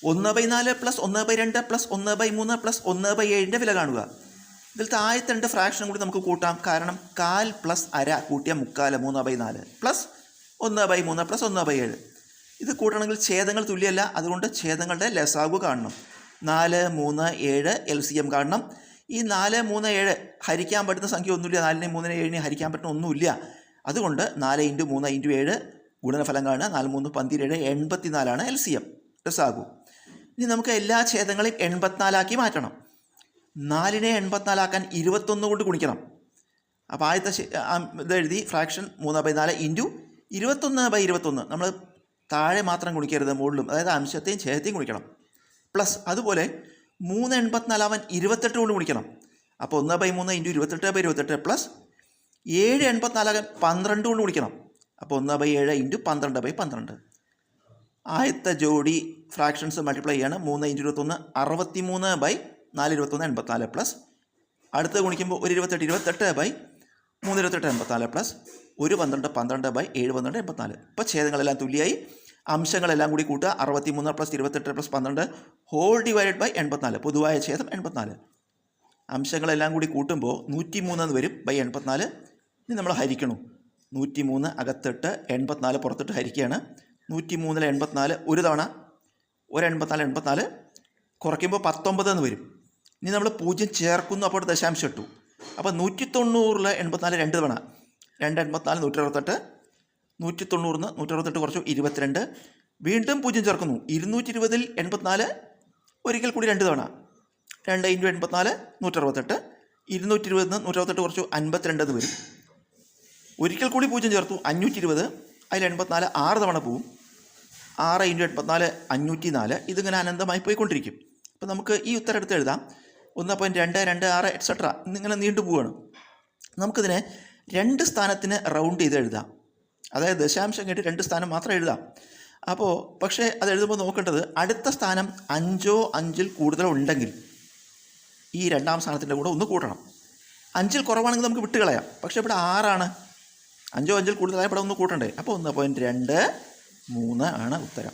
1/4 plus 1/2 plus 1/3 plus 1/7 വില കാണുക. ഇതിലത്തെ ആദ്യത്തെ 2 ഫ്രാക്ഷനും കൂടി നമുക്ക് കൂട്ടാം. കാരണം 1/4 പ്ലസ് അര കൂട്ടിയ 3/4 3/4 പ്ലസ് 1/3 പ്ലസ് 1/7. ഇത് കൂട്ടണമെങ്കിൽ ഛേദങ്ങൾ തുല്യമല്ല, അതുകൊണ്ട് ഛേദങ്ങളുടെ ലസാഗു കാണണം. 4, 3, 7 LCM കാണണം. ഈ 4, 3, 7 ഹരിക്കാൻ പറ്റുന്ന സംഖ്യ ഒന്നുമില്ല. 4നെയും 3നെയും 7നെയും ഹരിക്കാൻ പറ്റുന്ന ഒന്നുമില്ല. അതുകൊണ്ട് 4 × 3 × 7 ഗുണനഫലം കാണുക. 4, 3, 17, 84 LCM ലസാഗു. ഇനി നമുക്ക് എല്ലാ ഛേദങ്ങളെയും 84 മാറ്റണം. 4നെ 84 21 കൊണ്ട് ഗുണിക്കണം. അപ്പോൾ ആദ്യത്തെ ഇതെഴുതി ഫ്രാക്ഷൻ 3/4 × 21/21. നമ്മൾ താഴെ മാത്രം ഗുണിക്കരുത്, മുകളിലും, അതായത് അംശത്തെയും ഛേദത്തെയും ഗുണിക്കണം. പ്ലസ് അതുപോലെ 3/84 28 കൊണ്ട് ഗുണിക്കണം. അപ്പോൾ 1/3 × 28/28 പ്ലസ് 7/84 12 കൊണ്ട് ഗുണിക്കണം. അപ്പോൾ 1/7 × 12/12. ആദ്യത്തെ ജോഡി ഫ്രാക്ഷൻസ് മൾട്ടിപ്ലൈ ചെയ്യാണ്. 3 × 21 63/4 84 പ്ലസ് അടുത്ത് ഗുണിക്കുമ്പോൾ 1 28 3 84 പ്ലസ് 1 12 12/7 84. ഇപ്പോൾ ഛേദങ്ങളെല്ലാം തുല്യമായി. അംശങ്ങളെല്ലാം കൂടി കൂട്ടുക. 63 plus 28 plus 12 whole divided by 84. പൊതുവായ ഛേദം 84. അംശങ്ങളെല്ലാം കൂടി കൂട്ടുമ്പോൾ 103 എന്ന് വരും ബൈ 84. ഇനി നമ്മൾ ഹരിക്കണം. 103 അകത്തിട്ട് 84 പുറത്തിട്ട് ഹരിക്കുകയാണ്. 103 84 ഒരു തവണ 84 കുറയ്ക്കുമ്പോൾ 19 എന്ന് വരും. ഇനി നമ്മൾ 0 ചേർക്കുന്നു, അപ്പോൾ ദശാംശം ഇട്ടു. അപ്പോൾ 190 84 രണ്ട് തവണ 2 84 168. 190 168 കുറച്ചു 22. വീണ്ടും 0 ചേർക്കുന്നു. 220 84 ഒരിക്കൽ കൂടി രണ്ട് തവണ 2 × 84 168. 220 168 കുറച്ചു 52 എന്ന് വരും. ഒരിക്കൽ കൂടി 0 ചേർത്തു 520. അതിൽ 84 6 തവണ പോവും. 6 × 84 504. ഇതിങ്ങനെ അനന്തമായി പോയിക്കൊണ്ടിരിക്കും. അപ്പോൾ നമുക്ക് ഈ ഉത്തരം എടുത്ത് എഴുതാം. 1.226 എക്സെട്ര എന്നിങ്ങനെ നീണ്ടു പോവുകയാണ്. നമുക്കിതിനെ 2 സ്ഥാനത്തിന് റൗണ്ട് ചെയ്ത് എഴുതാം. അതായത് ദശാംശം കേട്ട് 2 സ്ഥാനം മാത്രം എഴുതാം. അപ്പോൾ പക്ഷേ അത് എഴുതുമ്പോൾ നോക്കേണ്ടത് അടുത്ത സ്ഥാനം 5 5 കൂടുതലോ ഉണ്ടെങ്കിൽ ഈ രണ്ടാം സ്ഥാനത്തിൻ്റെ കൂടെ ഒന്ന് കൂട്ടണം. 5 കുറവാണെങ്കിൽ നമുക്ക് വിട്ടുകളയാം. പക്ഷേ ഇവിടെ 6 5 കൂടുതലായ ഇവിടെ ഒന്ന് കൂട്ടണ്ടേ. അപ്പോൾ 1.23 ആണ് ഉത്തരം.